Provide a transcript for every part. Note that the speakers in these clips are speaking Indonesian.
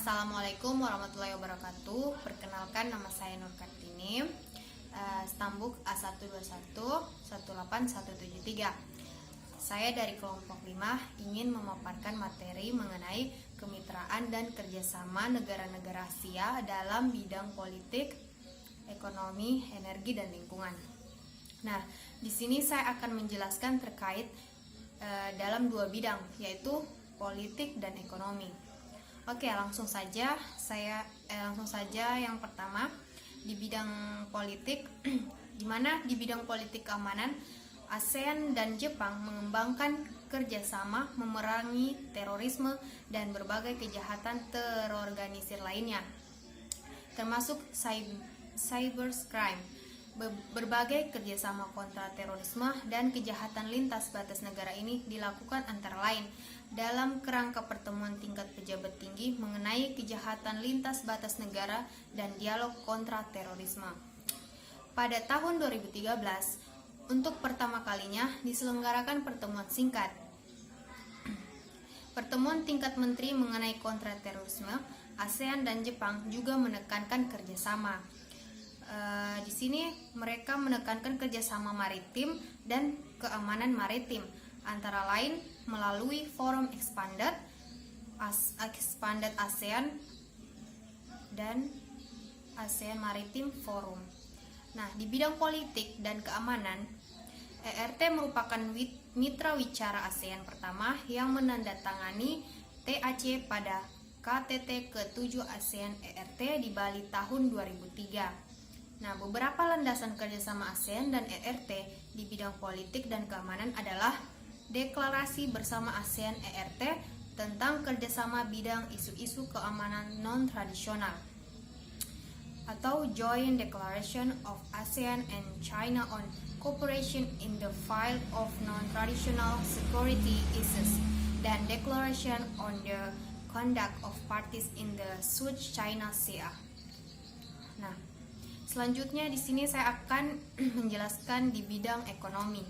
Assalamualaikum warahmatullahi wabarakatuh. Perkenalkan, nama saya Nur Kartini, Stambuk A121-18173. Saya dari kelompok 5 ingin memaparkan materi mengenai kemitraan dan kerjasama negara-negara Asia dalam bidang politik, ekonomi, energi, dan lingkungan. Nah, di sini saya akan menjelaskan terkait dalam dua bidang, yaitu politik dan ekonomi. Oke, langsung saja yang pertama di bidang politik, di mana di bidang politik keamanan ASEAN dan Jepang mengembangkan kerjasama memerangi terorisme dan berbagai kejahatan terorganisir lainnya, termasuk cybercrime. Berbagai kerjasama kontra terorisme dan kejahatan lintas batas negara ini dilakukan antara lain dalam kerangka pertemuan tingkat pejabat tinggi mengenai kejahatan lintas batas negara dan dialog kontra terorisme. Pada tahun 2013, untuk pertama kalinya diselenggarakan pertemuan singkat. Pertemuan tingkat menteri mengenai kontra terorisme ASEAN dan Jepang juga menekankan kerjasama. Di sini mereka menekankan kerjasama maritim dan keamanan maritim, antara lain melalui forum expanded ASEAN dan ASEAN Maritime Forum. Nah, di bidang politik dan keamanan, ERT merupakan mitra wicara ASEAN pertama yang menandatangani TAC pada KTT ke-7 ASEAN ERT di Bali tahun 2003. Nah, beberapa landasan kerjasama ASEAN dan ERT di bidang politik dan keamanan adalah Deklarasi Bersama ASEAN ERT tentang kerjasama bidang isu-isu keamanan non-tradisional, atau Joint Declaration of ASEAN and China on Cooperation in the Field of Non-Traditional Security Issues, dan Declaration on the Conduct of Parties in the South China Sea. Nah, selanjutnya di sini saya akan menjelaskan di bidang ekonomi.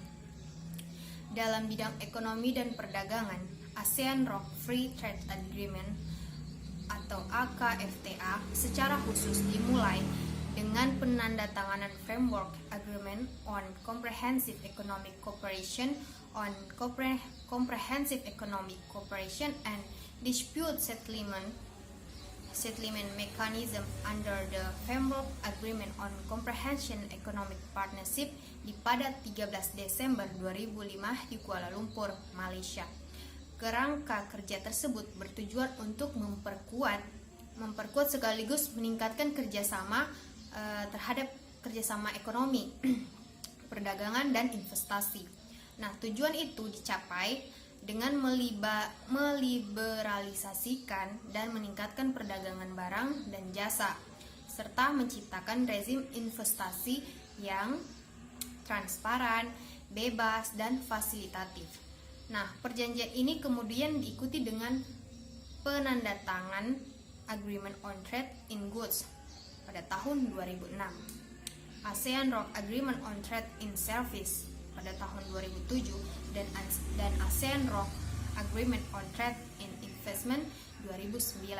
Dalam bidang ekonomi dan perdagangan, ASEAN-ROK Free Trade Agreement atau AKFTA secara khusus dimulai dengan penandatanganan Framework Agreement on Comprehensive Economic Cooperation Comprehensive Economic Cooperation and Dispute Settlement Mechanism under the Framework Agreement on Comprehensive Economic Partnership pada 13 Desember 2005 di Kuala Lumpur, Malaysia. Kerangka kerja tersebut bertujuan untuk memperkuat sekaligus meningkatkan kerjasama terhadap kerjasama ekonomi, perdagangan, dan investasi. Nah, tujuan itu dicapai dengan meliberalisasikan dan meningkatkan perdagangan barang dan jasa, serta menciptakan rezim investasi yang transparan, bebas, dan fasilitatif. Nah, perjanjian ini kemudian diikuti dengan penandatangan Agreement on Trade in Goods pada tahun 2006, ASEAN-ROK Agreement on Trade in Service pada tahun 2007, dan ASEAN-ROK Agreement on Trade in Investment 2009.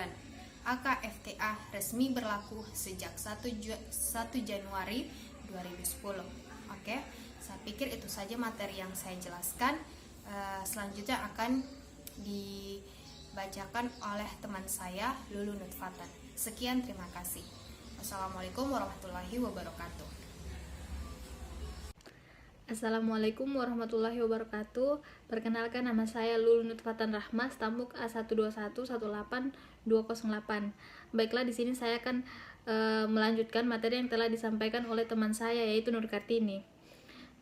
AKFTA resmi berlaku sejak 1 Januari 2010. Oke, saya pikir itu saja materi yang saya jelaskan. Selanjutnya akan dibacakan oleh teman saya, Lulu Nutfatan. Sekian, terima kasih. Wassalamualaikum warahmatullahi wabarakatuh. Assalamualaikum warahmatullahi wabarakatuh. Perkenalkan, nama saya Lulu Nutfatan Rahma, Stambuk A121-18208. Baiklah, di sini saya akan melanjutkan materi yang telah disampaikan oleh teman saya, yaitu Nur Kartini.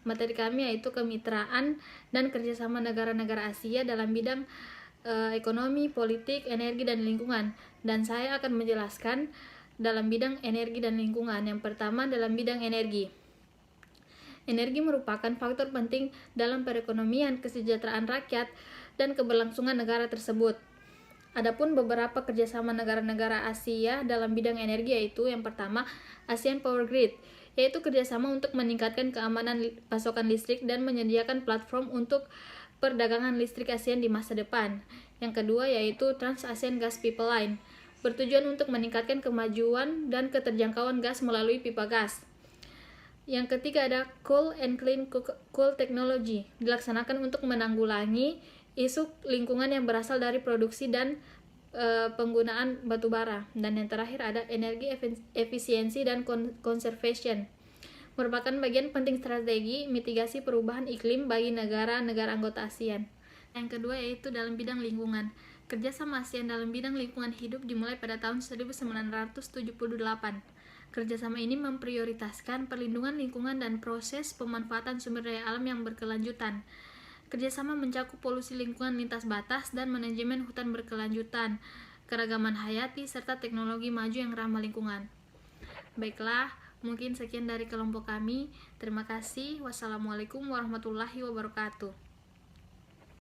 Materi kami yaitu kemitraan dan kerjasama negara-negara Asia dalam bidang ekonomi, politik, energi, dan lingkungan. Dan saya akan menjelaskan dalam bidang energi dan lingkungan. Yang pertama, dalam bidang energi. Energi merupakan faktor penting dalam perekonomian, kesejahteraan rakyat, dan keberlangsungan negara tersebut. Adapun beberapa kerjasama negara-negara Asia dalam bidang energi yaitu yang pertama, ASEAN Power Grid, yaitu kerjasama untuk meningkatkan keamanan pasokan listrik dan menyediakan platform untuk perdagangan listrik ASEAN di masa depan. Yang kedua yaitu Trans-ASEAN Gas Pipeline, bertujuan untuk meningkatkan kemajuan dan keterjangkauan gas melalui pipa gas. Yang ketiga ada Coal and Clean Coal Technology, dilaksanakan untuk menanggulangi isu lingkungan yang berasal dari produksi dan penggunaan batu bara. Dan yang terakhir ada Energi Efisiensi dan Conservation, merupakan bagian penting strategi mitigasi perubahan iklim bagi negara-negara anggota ASEAN. Yang kedua yaitu dalam bidang lingkungan. Kerjasama ASEAN dalam bidang lingkungan hidup dimulai pada tahun 1978. Kerjasama ini memprioritaskan perlindungan lingkungan dan proses pemanfaatan sumber daya alam yang berkelanjutan. Kerjasama mencakup polusi lingkungan lintas batas dan manajemen hutan berkelanjutan, keragaman hayati, serta teknologi maju yang ramah lingkungan. Baiklah, mungkin sekian dari kelompok kami. Terima kasih. Wassalamualaikum warahmatullahi wabarakatuh.